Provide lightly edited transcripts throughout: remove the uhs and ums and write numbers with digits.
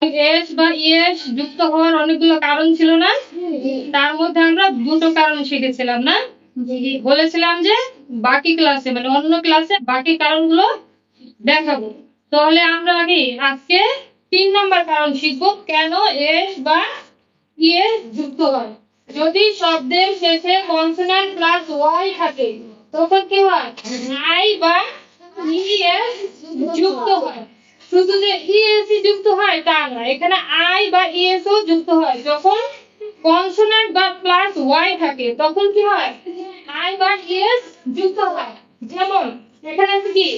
S বা ES যুক্ত হওয়ার অনেকগুলো কারণ ছিল না? তার মধ্যে আমরা দুটো কারণ শিখেছিলাম না? বলেছিলাম যে বাকি ক্লাসে মানে অন্য ক্লাসে বাকি কারণগুলো দেখাবো। তাহলে আমরা আজকে 3 নাম্বার কারণ শিখবো কেন এস বা ইএস যুক্ত হয়। যদি শব্দের শেষে কনসোন্যান্ট প্লাস ওয়াই থাকে তখন কি হয়? আই বা ইএস যুক্ত হয়। শুধু যে ইএস যুক্ত হয় তা না, এখানে আই বা ইএস ও যুক্ত হয়। যখন কনসোন্যান্ট বা প্লাস ওয়াই থাকে তখন কি হয়? আই বা ইএস যুক্ত হয়। যেমন এখানে আছে কি?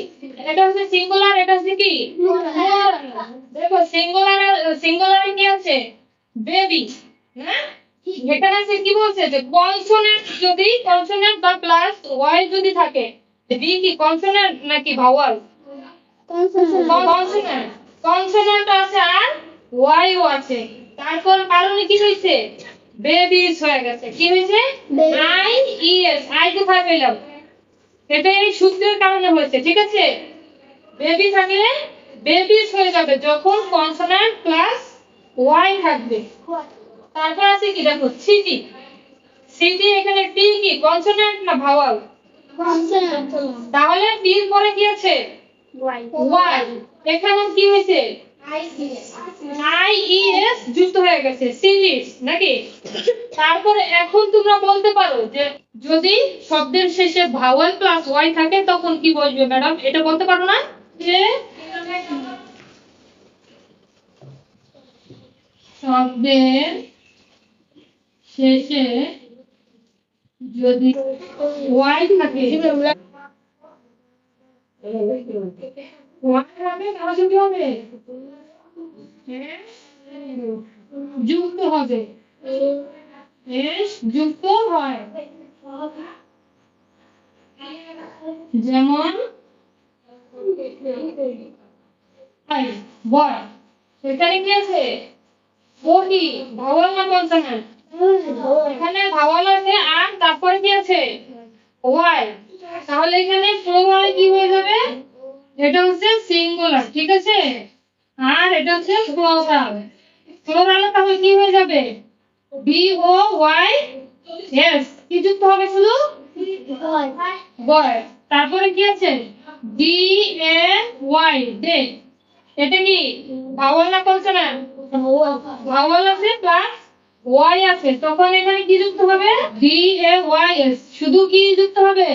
এটা হচ্ছে সিঙ্গুলার, এটা হচ্ছে কি? প্লুরাল। দেখো সিঙ্গুলারে কি আছে? বেবি, না? এখানে আছে কি বলছে যে কনসোন্যান্ট বা প্লাস ওয়াই যদি থাকে, বি কি কনসোন্যান্ট নাকি ভাওয়াল? কনসোন্যান্ট। কনসোন্যান্ট আছে আর ওয়াই ও আছে। তারপর কারণে কি হইছে? বেবিস হয়ে গেছে। কি হইছে? I ES. আই কোথায় পেলাম? এটা এই সূত্রের কারণে হয়েছে, ঠিক আছে? বেবি থাকলে বেবিস হয়ে যাবে যখন কনসোন্যান্ট প্লাস ওয়াই থাকবে। তারপর আছে কি দেখো সিটি। সিটি এখানে টি কি কনসোন্যান্ট না ভাওয়াল? কনসোন্যান্ট। তাহলে টির পরে কি আছে? ওয়াই। এখানে কি হয়েছে? আই ইএস যুক্ত হয়ে গেছে, সিরিজ নাকি? তারপরে এখন তোমরা বলতে পারো যে যদি শব্দের শেষে ভাওয়াল প্লাস ওয়াই থাকে তখন কি বলবে ম্যাডাম? এটা বলতে পারো না? যে শব্দের শেষে যদি ওয়াই থাকে ওয়াই হবে তাহলে কি হবে? যুক্ত হবে। এস যুক্ত হয়। যেমন বয়। এখানে কি আছে? ও কি ভাওয়াল না কনসোন্যান্ট? এখানে ভাওয়াল আছে আর তারপরে কি আছে? ওয়াই। তাহলে এখানে প্লুরাল কি হয়ে যাবে? এটা হচ্ছে সিঙ্গুলার, ঠিক আছে? আর এটা হচ্ছে প্লুরাল। প্লুরালে তাহলে কি হয়ে যাবে? B O Y S. কি যুক্ত হবে শুধু? বয়। তারপরে কি আছে? D A Y day. এটা কি ভাওয়াল না কনসোন্যান্ট? ভাওয়াল আছে প্লাস ওয়াই আছে, তখন এখানে কি যুক্ত হবে? D A Y S. শুধু কি যুক্ত হবে?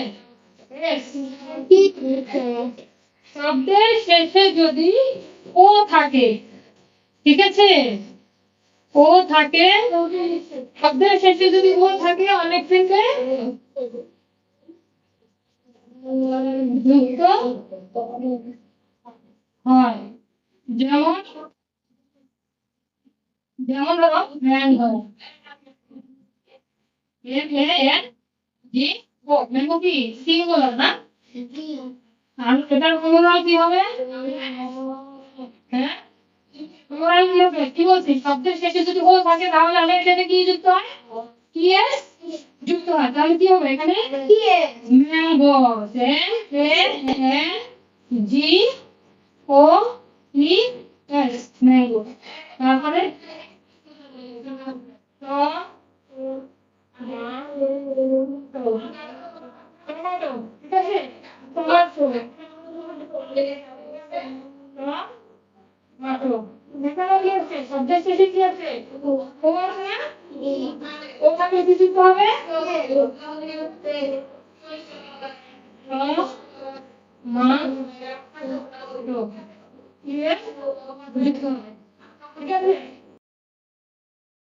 এস। শব্দের শেষে যদি ও থাকে, ঠিক আছে? ও থাকে, শব্দের শেষে যদি ও থাকে অনেক ক্ষেত্রে যুক্ত হয়। যেমন যেমন ধরো mango. M A N G O. Mango কি সিঙ্গুলার না? আর এটার প্লুরাল কি হবে? হ্যাঁ, প্লুরাল কি হবে? কি বলছি? শব্দের শেষে যদি ও থাকে তাহলে আমরা এটাতে কি যুক্ত হয়? ইএস যুক্ত হয়। তাহলে কি হবে এখানে? Mango. M A N G O E S mango. তারপরে টমেটো, ঠিক আছে? টমেটো। টমেটো। এখানে কি আছে? শব্দের শেষে কি আছে? ও আছে না? ও থাকলে কি যুক্ত হবে? মা টো। ইয়ে যুক্ত হবে। ঠিক আছে?